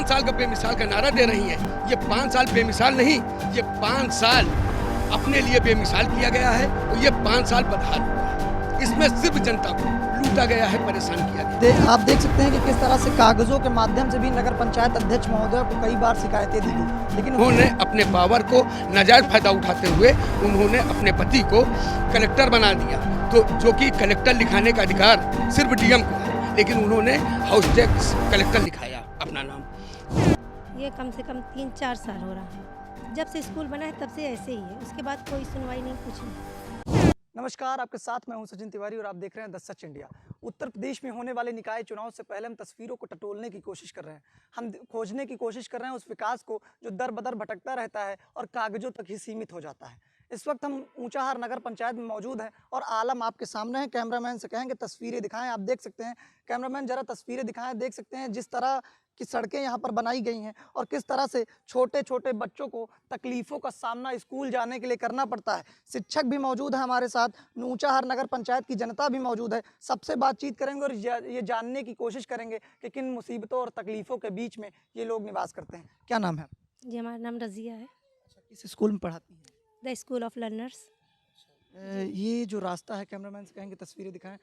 5 साल का बेमिसाल का नारा दे रही हैं। ये 5 साल बेमिसाल नहीं, ये 5 साल अपने लिए बेमिसाल किया गया है और ये 5 साल बदहाल हुआ है। इसमें सिर्फ जनता को लूटा गया है, परेशान किया गया। आप देख सकते हैं कि किस तरह से कागजों के माध्यम से भी नगर पंचायत अध्यक्ष महोदय को कई बार शिकायतें दी गई, लेकिन उन्होंने अपने पावर को नाजायज फायदा उठाते हुए उन्होंने अपने पति को कलेक्टर बना दिया, तो जो कि कलेक्टर लिखाने का अधिकार सिर्फ डीएम को है, लेकिन उन्होंने हाउस टैक्स कलेक्टर लिखाया अपना नाम। ये कम से कम 3-4 साल हो रहा है, जब से स्कूल बना है तब से ऐसे ही है, उसके बाद कोई सुनवाई नहीं, कुछ नहीं। नमस्कार, आपके साथ मैं हूं सचिन तिवारी और आप देख रहे हैं the such India. Uttar Pradesh में होने वाले निकाय चुनाव से पहले हम तस्वीरों को टटोलने की कोशिश कर रहे हैं, हम खोजने की कोशिश कर रहे हैं उस विकास को जो दर बदर भटकता रहता है और कागजों तक ही सीमित हो जाता है। इस वक्त हम ऊंचाहार नगर पंचायत में मौजूद हैं और आलम आपके सामने है। कैमरामैन से कहेंगे तस्वीरें दिखाएं। आप देख सकते हैं, कैमरामैन जरा तस्वीरें दिखाएं। देख सकते हैं जिस तरह की सड़कें यहाँ पर बनाई गई हैं और किस तरह से छोटे छोटे बच्चों को तकलीफ़ों का सामना स्कूल जाने के लिए करना पड़ता है। शिक्षक भी मौजूद है हमारे साथ, ऊंचाहार नगर पंचायत की जनता भी मौजूद है। सबसे बातचीत करेंगे और ये जानने की कोशिश करेंगे कि किन मुसीबतों और तकलीफ़ों के बीच में ये लोग निवास करते हैं। क्या नाम है? जी, हमारा नाम रज़िया है। किस स्कूल में पढ़ाती हैं? The school of learners. ये जो रास्ता है, कैमरामैन से कहेंगे तस्वीरें दिखाएं,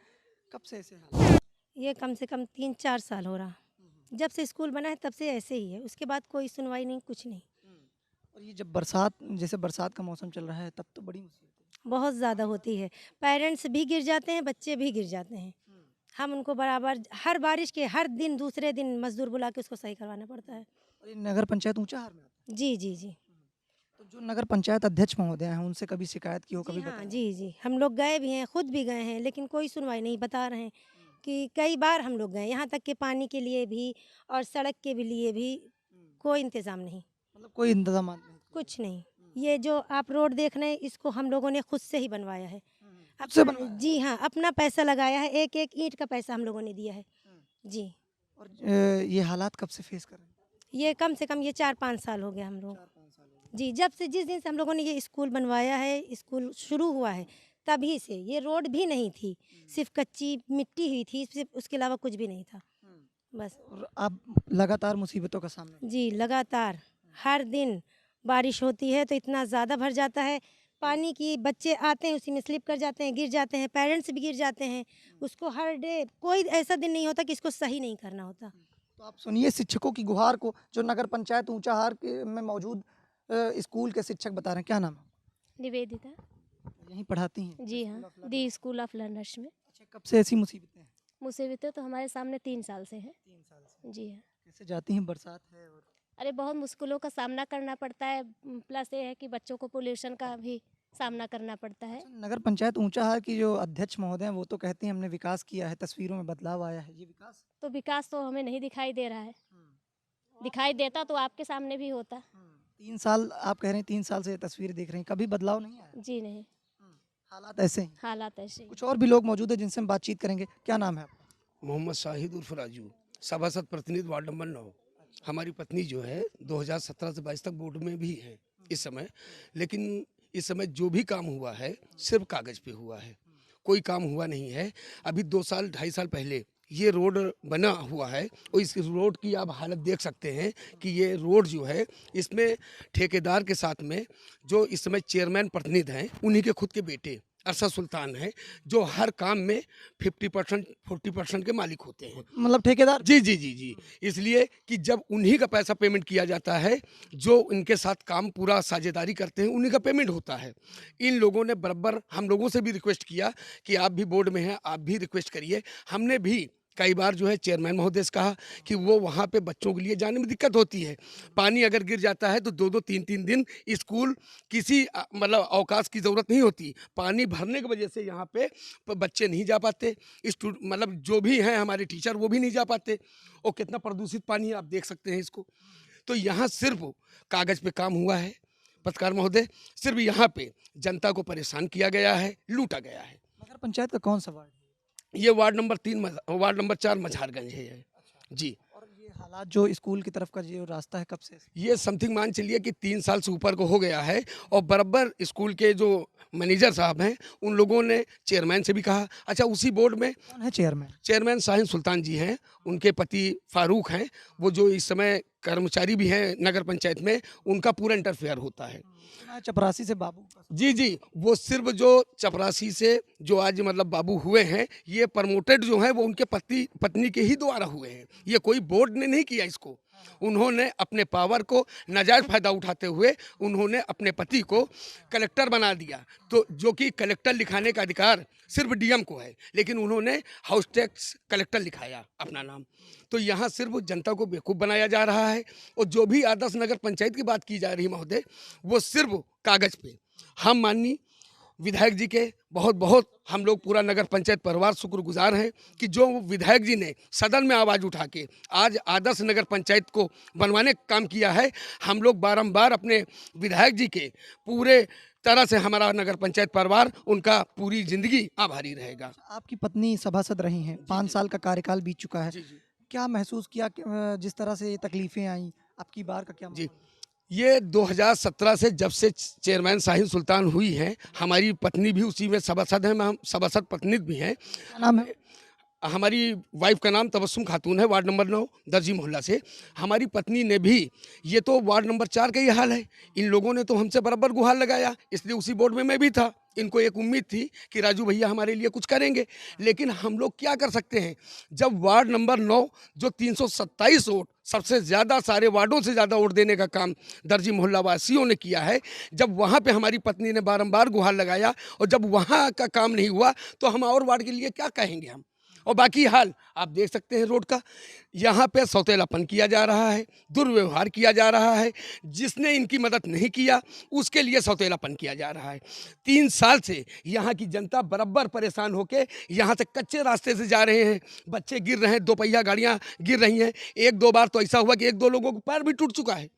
कब से ऐसे हाल? ये कम से कम 3-4 साल हो रहा, जब से स्कूल बना है तब से ऐसे ही है, उसके बाद कोई सुनवाई नहीं, कुछ नहीं। और ये जब बरसात का मौसम चल रहा है तब तो बड़ी मुसीबत है। बहुत ज़्यादा होती है, पेरेंट्स भी गिर जाते हैं, बच्चे भी गिर जाते हैं। हम उनको बराबर हर बारिश के हर दिन दूसरे दिन मजदूर बुला के उसको सही करवाना पड़ता है। और ये नगर पंचायत ऊंचाहार में आता है? जी जी जी तो जो नगर पंचायत अध्यक्ष महोदय हैं उनसे कभी शिकायत की हो, कभी हाँ बताया? जी जी, हम लोग गए भी हैं, खुद भी गए हैं, लेकिन कोई सुनवाई नहीं। बता रहे हैं कि कई बार हम लोग गए, यहाँ तक कि पानी के लिए भी और सड़क के भी लिए भी कोई इंतज़ाम नहीं, मतलब कोई इंतजाम नहीं किया। कुछ नहीं। ये जो आप रोड देख रहे हैं, इसको हम लोगों ने खुद से ही बनवाया है। खुद से अपना- बनवाया? जी हाँ, अपना पैसा लगाया है, एक एक ईंट का पैसा हम लोगों ने दिया है जी। और ये हालात कब से फेस कर रहे हैं? ये कम से कम ये 4-5 साल हो गया हम लोग जी, जब से जिस दिन से हम लोगों ने ये स्कूल बनवाया है, स्कूल शुरू हुआ है तभी से। ये रोड भी नहीं थी, सिर्फ कच्ची मिट्टी ही थी, सिर्फ उसके अलावा कुछ भी नहीं था बस। और आप लगातार मुसीबतों का सामना। जी, लगातार हर दिन बारिश होती है तो इतना ज़्यादा भर जाता है पानी की, बच्चे आते हैं उसी में स्लिप कर जाते हैं, गिर जाते हैं, पेरेंट्स भी गिर जाते हैं। उसको हर डे कोई ऐसा दिन नहीं होता कि इसको सही नहीं करना होता। तो आप सुनिए शिक्षकों की गुहार को, जो नगर पंचायत ऊंचाहार में मौजूद स्कूल के शिक्षक बता रहे हैं। क्या नाम है? निवेदिता। यहीं पढ़ाती हैं? जी हाँ, दी स्कूल ऑफ लर्नर्स में। अच्छा, कब से ऐसी मुसीबतें हैं? मुसीबतें तो हमारे सामने 3 साल से हैं। 3 साल से। जी हाँ। कैसे जाती हैं? बरसात है और अरे बहुत मुश्किलों का सामना करना पड़ता है, प्लस ये है कि बच्चों को पोल्यूशन का भी सामना करना पड़ता है। अच्छा, नगर पंचायत ऊंचाहार की जो अध्यक्ष महोदय हैं वो तो कहते हैं हमने विकास किया है, तस्वीरों में बदलाव आया है। ये विकास? तो विकास तो हमें नहीं दिखाई दे रहा है, दिखाई देता तो आपके सामने भी होता। 3 साल आप कह रहे हैं, 3 साल से ये तस्वीरें देख रहे हैं, कभी बदलाव नहीं आया? जी नहीं, हालात ऐसे हैं। हालात ऐसे ही। कुछ और भी लोग मौजूद हैं जिनसे हम बातचीत करेंगे। क्या नाम है आपका? मोहम्मद शाहिद उर्फ राजू, सभासद प्रतिनिधि वार्ड नंबर 9। हमारी पत्नी जो है 2017 से 22 तक बोर्ड में भी है इस समय, लेकिन इस समय जो भी काम हुआ है सिर्फ कागज पे हुआ है, कोई काम हुआ नहीं है। अभी 2 साल 2.5 साल पहले ये रोड बना हुआ है और इस रोड की आप हालत देख सकते हैं कि ये रोड जो है इसमें ठेकेदार के साथ में जो इस समय चेयरमैन प्रतिनिधि हैं उन्हीं के खुद के बेटे अरशद सुल्तान है, जो हर काम में 50% 40% के मालिक होते हैं। मतलब ठेकेदार? जी जी जी जी, इसलिए कि जब उन्हीं का पैसा पेमेंट किया जाता है, जो इनके साथ काम पूरा साझेदारी करते हैं उन्हीं का पेमेंट होता है। इन लोगों ने बराबर हम लोगों से भी रिक्वेस्ट किया कि आप भी बोर्ड में हैं, आप भी रिक्वेस्ट करिए। हमने भी कई बार जो है चेयरमैन महोदय से कहा कि वो वहाँ पे बच्चों के लिए जाने में दिक्कत होती है। पानी अगर गिर जाता है तो 2-2 3-3 दिन स्कूल किसी मतलब अवकाश की ज़रूरत नहीं होती। पानी भरने की वजह से यहाँ पे बच्चे नहीं जा पाते, मतलब जो भी हैं हमारे टीचर वो भी नहीं जा पाते। और कितना प्रदूषित पानी है आप देख सकते हैं इसको। तो यहाँ सिर्फ कागज़ पे काम हुआ है पत्रकार महोदय, सिर्फ यहाँ पे जनता को परेशान किया गया है, लूटा गया है। नगर पंचायत का कौन सा वार्ड है? ये वार्ड नंबर 4 मझारगंज है जी। और ये हालात जो स्कूल की तरफ का जो रास्ता है कब से? ये समथिंग मान चलिए कि 3 साल से ऊपर को हो गया है और बराबर स्कूल के जो मैनेजर साहब हैं उन लोगों ने चेयरमैन से भी कहा। अच्छा, उसी बोर्ड में कौन है चेयरमैन? चेयरमैन शाहिद सुल्तान जी हैं, उनके पति फारूक हैं, वो जो इस समय कर्मचारी भी हैं नगर पंचायत में, उनका पूरा इंटरफेयर होता है। चपरासी से बाबू का। जी जी, वो सिर्फ जो चपरासी से जो आज मतलब बाबू हुए हैं, ये प्रमोटेड जो हैं वो उनके पति पत्नी के ही द्वारा हुए हैं। ये कोई बोर्ड ने नहीं किया इसको, उन्होंने अपने पावर को नाजायज़ फ़ायदा उठाते हुए उन्होंने अपने पति को कलेक्टर बना दिया। तो जो कि कलेक्टर लिखाने का अधिकार सिर्फ डीएम को है, लेकिन उन्होंने हाउस टैक्स कलेक्टर लिखाया अपना नाम। तो यहाँ सिर्फ जनता को बेवकूफ़ बनाया जा रहा है। और जो भी आदर्श नगर पंचायत की बात की जा रही है महोदय, वो सिर्फ कागज़ पे। हम माननीय विधायक जी के बहुत बहुत हम लोग पूरा नगर पंचायत परिवार शुक्रगुजार हैं कि जो विधायक जी ने सदन में आवाज़ उठा के आज आदर्श नगर पंचायत को बनवाने का काम किया है। हम लोग बारंबार अपने विधायक जी के पूरे तरह से हमारा नगर पंचायत परिवार उनका पूरी ज़िंदगी आभारी रहेगा। आपकी पत्नी सभासद रही हैं, 5 साल का कार्यकाल बीत चुका है। जी जी क्या महसूस किया कि, जिस तरह से ये तकलीफें आई, आपकी बार का क्या जी। माहौल? ये 2017 से जब से चेयरमैन शाहीन सुल्तान हुई है, हमारी पत्नी भी उसी में सभासद हैं, हम सभासद पत्नी भी हैं। क्या नाम है? हमारी वाइफ का नाम तबस्सुम खातून है, वार्ड नंबर 9 दर्जी मोहल्ला से। हमारी पत्नी ने भी, ये तो वार्ड नंबर 4 का ही हाल है, इन लोगों ने तो हमसे बराबर गुहार लगाया, इसलिए उसी बोर्ड में मैं भी था। इनको एक उम्मीद थी कि राजू भैया हमारे लिए कुछ करेंगे, लेकिन हम लोग क्या कर सकते हैं जब वार्ड नंबर 9 जो 327 वोट, सबसे ज़्यादा सारे वार्डों से ज़्यादा वोट देने का काम दर्जी मोहल्ला वासियों ने किया है, जब वहाँ पे हमारी पत्नी ने बारंबार गुहार लगाया और जब वहाँ का काम नहीं हुआ तो हम और वार्ड के लिए क्या कहेंगे हम। और बाकी हाल आप देख सकते हैं रोड का, यहाँ पे सौतेलापन किया जा रहा है, दुर्व्यवहार किया जा रहा है, जिसने इनकी मदद नहीं किया उसके लिए सौतेलापन किया जा रहा है। 3 साल से यहाँ की जनता बराबर परेशान होकर यहाँ से कच्चे रास्ते से जा रहे हैं, बच्चे गिर रहे हैं, 2 पहिया गाड़ियाँ गिर रही हैं। 1-2 बार तो ऐसा हुआ कि 1-2 लोगों को पैर भी टूट चुका है।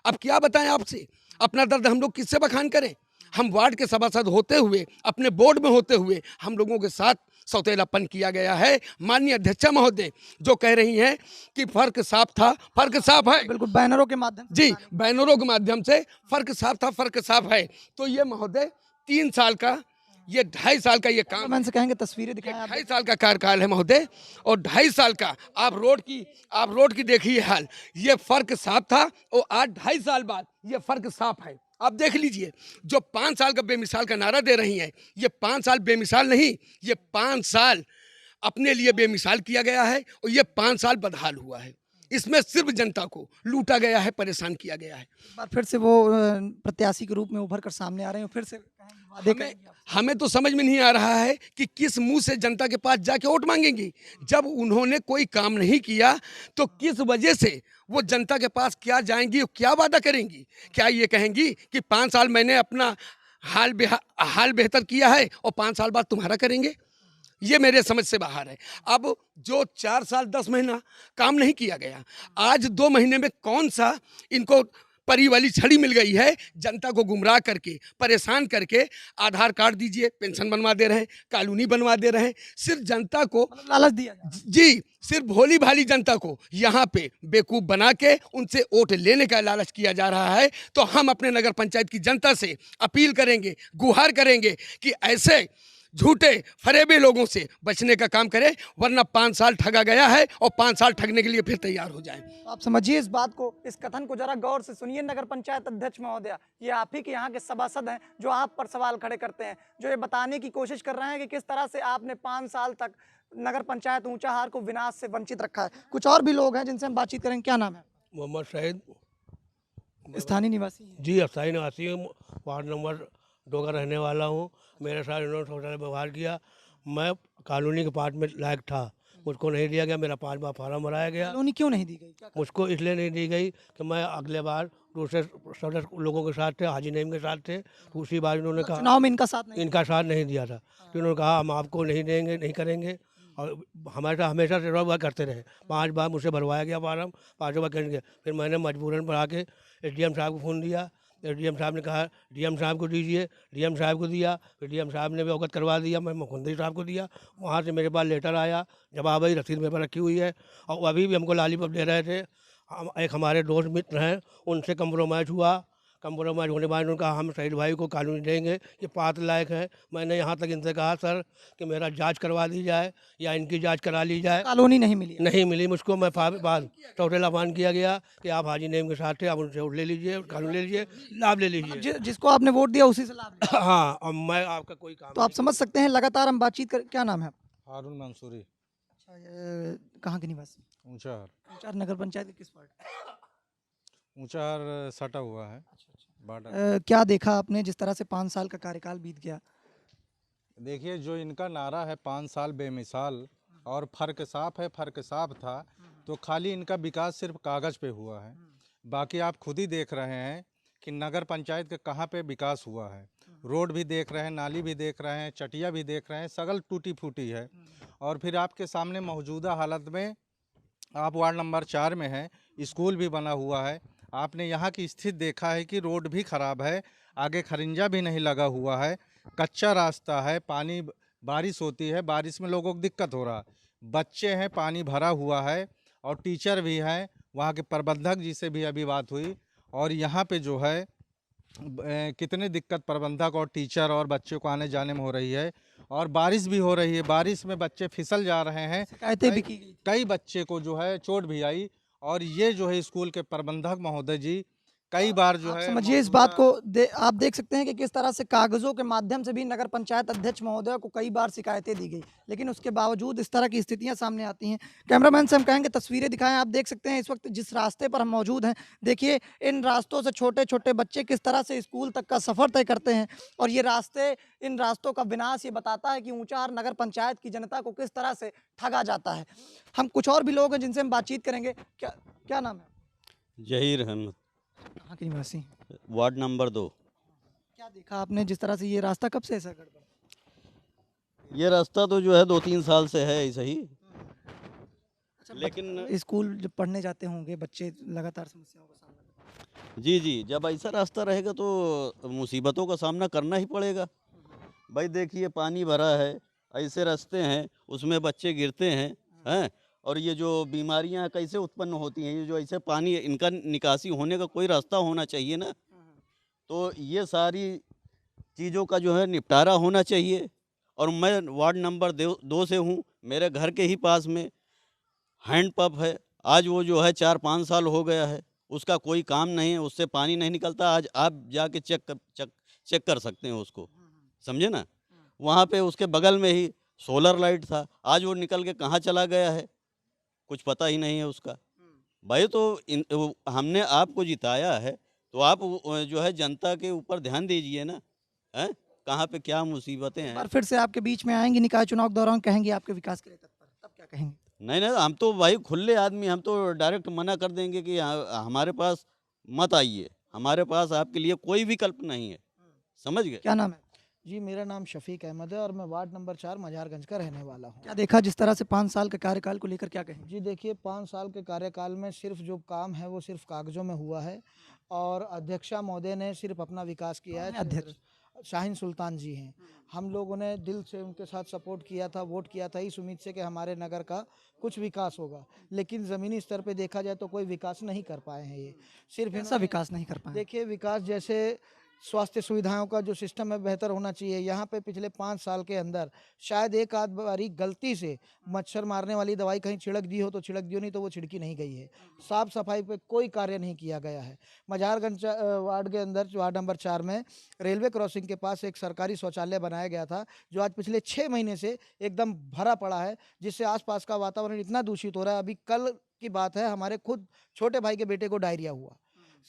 अब क्या बताएं आपसे, अपना दर्द हम लोग किससे बखान करें। हम वार्ड के सभासद होते हुए, अपने बोर्ड में होते हुए हम लोगों के साथ सौतेलापन किया गया है। माननीय अध्यक्षा महोदय जो कह रही हैं कि फर्क साफ था, फर्क साफ है। बिल्कुल बैनरों के माध्यम से जी, बैनरों के माध्यम से फर्क साफ था, फर्क साफ है। तो ये महोदय 3 साल का, ये 2.5 साल का ये काम, मैंने से कहेंगे तस्वीरें दिखाएं आप। 2.5 साल का कार्यकाल है महोदय, और 2.5 साल का आप रोड की देखिए हाल। ये फर्क साफ था और आज 2.5 साल बाद ये फर्क साफ है। आप देख लीजिए, जो 5 साल का बेमिसाल का नारा दे रही हैं, ये 5 साल बेमिसाल नहीं, ये 5 साल अपने लिए बेमिसाल किया गया है और ये 5 साल बदहाल हुआ है। इसमें सिर्फ जनता को लूटा गया है, परेशान किया गया है। एक बार फिर से वो प्रत्याशी के रूप में उभर कर सामने आ रहे हैं, फिर से कहेंगे, वादे करेंगे आप। हमें तो समझ में नहीं आ रहा है कि किस मुंह से जनता के पास जाके वोट मांगेंगी। जब उन्होंने कोई काम नहीं किया तो किस वजह से वो जनता के पास क्या जाएंगी और क्या वादा करेंगी। क्या ये कहेंगी कि 5 साल मैंने अपना हाल बेहतर किया है और 5 साल बाद तुम्हारा करेंगे। ये मेरे समझ से बाहर है। अब जो 4 साल 10 महीना काम नहीं किया गया, आज 2 महीने में कौन सा इनको परी वाली छड़ी मिल गई है, जनता को गुमराह करके, परेशान करके आधार कार्ड दीजिए, पेंशन बनवा दे रहे हैं, कॉलोनी बनवा दे रहे हैं। सिर्फ जनता को मतलब लालच दिया जा रहा है। जी, सिर्फ भोली भाली जनता को यहाँ पे बेवकूफ़ बना के उनसे वोट लेने का लालच किया जा रहा है। तो हम अपने नगर पंचायत की जनता से अपील करेंगे, गुहार करेंगे कि ऐसे झूठे फरेबे लोगों से बचने का काम करें, वरना 5 साल ठगा गया है और 5 साल ठगने के लिए फिर तैयार हो जाएं। तो आप समझिए इस बात को, इस कथन को जरा गौर से सुनिए। नगर पंचायत अध्यक्ष महोदया, ये आप ही के यहाँ के सभासद हैं जो आप पर सवाल खड़े करते हैं, जो ये बताने की कोशिश कर रहे हैं कि किस तरह से आपने 5 साल तक नगर पंचायत ऊंचाहार को विनाश से वंचित रखा है। कुछ और भी लोग हैं जिनसे हम बातचीत करेंगे। क्या नाम है? मोहम्मद शहीद। स्थानीय निवासी हैं। जी, स्थायी निवासी हूँ, वार्ड नंबर 2 का रहने वाला हूँ। मेरे साथ इन्होंने शौचालय व्यवहार किया। मैं कॉलोनी के पार्ट में लायक था, मुझको नहीं दिया गया। मेरा 5 बार फार्म भराया गया। कॉलोनी क्यों नहीं दी गई? क्या मुझको इसलिए नहीं दी गई कि मैं अगले बार दूसरे सदस्य लोगों के साथ थे, हाजी नईम के साथ थे। दूसरी बार इन्होंने कहा, चुनाव में इनका साथ नहीं? इनका साथ नहीं दिया था, तो इन्होंने कहा हम आपको नहीं देंगे, नहीं करेंगे। और हमारे साथ हमेशा से रहा करते रहे। 5 बार मुझसे भरवाया गया फार्म, 5 बार करेंगे। फिर मैंने मजबूरन बढ़ा के एसडीएम साहब को फ़ोन दिया। एसडीएम साहब ने कहा डीएम साहब को दीजिए, डीएम साहब को दिया। फिर डीएम साहब ने भी अवगत करवा दिया, मैं मुख्यमंत्री साहब को दिया। वहाँ से मेरे पास लेटर आया, जवाब आई, रसीद मेरे पास रखी हुई है। और अभी भी हमको लालीपॉप दे रहे थे। एक हमारे दोस्त मित्र हैं, उनसे कंप्रोमाइज़ हुआ। कंप्रोमाइज़ होने के बाद उन्होंने कहा हम शहीद भाई को कानूनी देंगे, ये पात्र लायक है। मैंने यहाँ तक इनसे कहा सर कि मेरा जांच करवा दी जाए या इनकी जांच करा ली जाए, कॉलोनी नहीं मिली। नहीं मिली मुझको। मैं बाद टोटल आह्वान किया गया कि आप हाजी नेम के साथ थे, आप उनसे ले लीजिए, कानून ले लीजिए, लाभ ले लीजिए। जिसको आपने वोट दिया उसी से लाभ लिया। हाँ, और मैं आपका कोई काम तो आप समझ सकते हैं, लगातार हम बातचीत कर। क्या नाम है आपका? हारून मंसूरी। अच्छा, कहाँ के निवासी? ऊंचाहार। ऊंचाहार नगर पंचायत के किस वार्ड? ऊंचाहार सटा हुआ है बॉर्डर। क्या देखा आपने जिस तरह से 5 साल का कार्यकाल बीत गया? देखिए, जो इनका नारा है 5 साल बेमिसाल, और फर्क साफ है, फर्क साफ था, तो खाली इनका विकास सिर्फ कागज़ पे हुआ है। बाकी आप खुद ही देख रहे हैं कि नगर पंचायत के कहाँ पे विकास हुआ है। रोड भी देख रहे हैं, नाली भी देख रहे हैं, चटिया भी देख रहे हैं, सगल टूटी फूटी है। और फिर आपके सामने मौजूदा हालत में आप वार्ड नंबर 4 में हैं, स्कूल भी बना हुआ है। आपने यहाँ की स्थिति देखा है कि रोड भी ख़राब है, आगे खरिंजा भी नहीं लगा हुआ है, कच्चा रास्ता है, पानी बारिश होती है, बारिश में लोगों को दिक्कत हो रहा है, बच्चे हैं, पानी भरा हुआ है, और टीचर भी हैं। वहाँ के प्रबंधक जी से भी अभी बात हुई, और यहाँ पे जो है कितने दिक्कत प्रबंधक और टीचर और बच्चों को आने जाने में हो रही है, और बारिश भी हो रही है, बारिश में बच्चे फिसल जा रहे हैं, शिकायतें भी की गई। कई बच्चे को जो है चोट भी आई। और ये जो है स्कूल के प्रबंधक महोदय जी कई बार जो आप है समझिए इस बात को आप देख सकते हैं कि किस तरह से कागजों के माध्यम से भी नगर पंचायत अध्यक्ष महोदय को कई बार शिकायतें दी गई, लेकिन उसके बावजूद इस तरह की स्थितियां सामने आती हैं। कैमरामैन से हम कहेंगे तस्वीरें दिखाएं। आप देख सकते हैं इस वक्त जिस रास्ते पर हम मौजूद हैं, देखिए इन रास्तों से छोटे छोटे बच्चे किस तरह से स्कूल तक का सफर तय करते हैं, और ये रास्ते, इन रास्तों का विनाश ये बताता है कि ऊंचाहार नगर पंचायत की जनता को किस तरह से ठगा जाता है। हम कुछ और भी लोग हैं जिनसे हम बातचीत करेंगे। क्या नाम है? जहीर अहमद, कहाँ के निवासी? Ward number 2। क्या देखा आपने जिस तरह से ये रास्ता कब से ऐसा गड़बड़? ये रास्ता तो जो है 2-3 साल से है ऐसा ही, लेकिन स्कूल जब पढ़ने जाते होंगे बच्चे लगातार समस्याओं का सामना। जी, जब ऐसा रास्ता रहेगा तो मुसीबतों का सामना करना ही पड़ेगा। भाई देखिए, पानी भरा है, ऐसे रास्ते हैं, उसमें बच्चे गिरते हैं, और ये जो बीमारियां कैसे उत्पन्न होती हैं, ये जो ऐसे पानी, इनका निकासी होने का कोई रास्ता होना चाहिए ना। तो ये सारी चीज़ों का जो है निपटारा होना चाहिए। और मैं वार्ड नंबर 2 से हूँ, मेरे घर के ही पास में हैंडपंप है, आज वो जो है 4-5 साल हो गया है, उसका कोई काम नहीं है, उससे पानी नहीं निकलता। आज आप जाके चेक कर सकते हैं उसको, समझे ना। वहाँ पे उसके बगल में ही सोलर लाइट था, आज वो निकल के कहाँ चला गया है कुछ पता ही नहीं है उसका। भाई तो हमने आपको जिताया है, तो आप जो है जनता के ऊपर ध्यान दीजिए ना, हैं कहाँ पे क्या मुसीबतें हैं। और फिर से आपके बीच में आएंगे निकाय चुनाव के दौरान, कहेंगे आपके विकास के लिए तत्पर, तब क्या कहेंगे? नहीं, हम तो भाई खुले आदमी, हम तो डायरेक्ट मना कर देंगे कि हमारे पास मत आइए, हमारे पास आपके लिए कोई विकल्प नहीं है, समझ गए। क्या नाम है? जी, मेरा नाम शफीक अहमद है और मैं वार्ड नंबर 4 मज़ारगंज का रहने वाला हूँ। क्या देखा जिस तरह से 5 साल के कार्यकाल को लेकर, क्या कहेंगे? जी देखिए, 5 साल के कार्यकाल में सिर्फ जो काम है वो सिर्फ कागज़ों में हुआ है, और अध्यक्षा महोदय ने सिर्फ अपना विकास किया है। अध्यक्ष शाहीन सुल्तान जी हैं। हम लोगों ने दिल से उनके साथ सपोर्ट किया था, वोट किया था इस उम्मीद से कि हमारे नगर का कुछ विकास होगा, लेकिन ज़मीनी स्तर पे देखा जाए तो कोई विकास नहीं कर पाए हैं। ये सिर्फ ऐसा विकास नहीं कर पाए। देखिए, विकास जैसे स्वास्थ्य सुविधाओं का जो सिस्टम है बेहतर होना चाहिए। यहाँ पे पिछले 5 साल के अंदर शायद एक आध बारी गलती से मच्छर मारने वाली दवाई कहीं छिड़क दी हो तो छिड़क दी हो, नहीं तो वो छिड़की नहीं गई है। साफ सफाई पे कोई कार्य नहीं किया गया है। मज़ारगंज वार्ड के अंदर वार्ड नंबर 4 में रेलवे क्रॉसिंग के पास एक सरकारी शौचालय बनाया गया था, जो आज पिछले 6 महीने से एकदम भरा पड़ा है, जिससे आसपास का वातावरण इतना दूषित हो रहा है। अभी कल की बात है, हमारे खुद छोटे भाई के बेटे को डायरिया हुआ,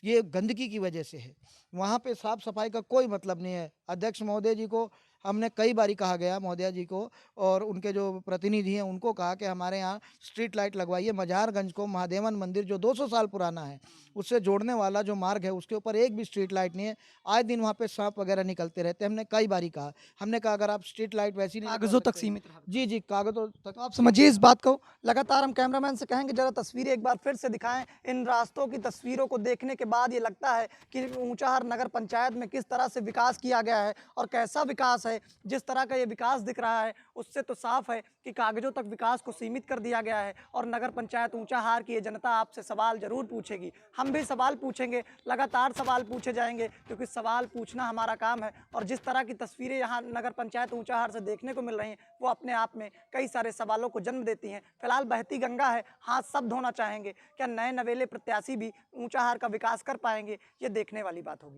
ये गंदगी की वजह से है। वहाँ पे साफ सफाई का कोई मतलब नहीं है। अध्यक्ष महोदय जी को हमने कई बारी कहा गया, महोदया जी को और उनके जो प्रतिनिधि हैं उनको कहा कि हमारे यहाँ स्ट्रीट लाइट लगवाइए। मज़ारगंज को महादेवन मंदिर जो 200 साल पुराना है उससे जोड़ने वाला जो मार्ग है उसके ऊपर एक भी स्ट्रीट लाइट नहीं है। आए दिन वहाँ पे सांप वगैरह निकलते रहते हैं। हमने कई बारी कहा, हमने कहा अगर आप स्ट्रीट लाइट वैसी नहीं कागजों तक सीमित रहा। जी जी, कागजों तक। तो आप समझिए इस बात को। लगातार हम कैमरामैन से कहेंगे जरा तस्वीरें एक बार फिर से दिखाएं। इन रास्तों की तस्वीरों को देखने के बाद ये लगता है कि ऊंचाहार नगर पंचायत में किस तरह से विकास किया गया है और कैसा विकास है है, जिस तरह का ये विकास दिख रहा है, उससे तो साफ है कि कागजों तक विकास को सीमित कर दिया गया है। और नगर पंचायत ऊंचाहार की ये जनता आपसे सवाल जरूर पूछेगी, हम भी सवाल पूछेंगे, लगातार सवाल पूछे जाएंगे, क्योंकि सवाल पूछना हमारा काम है। और जिस तरह की तस्वीरें यहाँ नगर पंचायत ऊंचाहार से देखने को मिल रही हैं, वो अपने आप में कई सारे सवालों को जन्म देती हैं। फिलहाल बहती गंगा है, हाथ सब धोना चाहेंगे। क्या नए नवेले प्रत्याशी भी ऊंचाहार का विकास कर पाएंगे, ये देखने वाली बात होगी।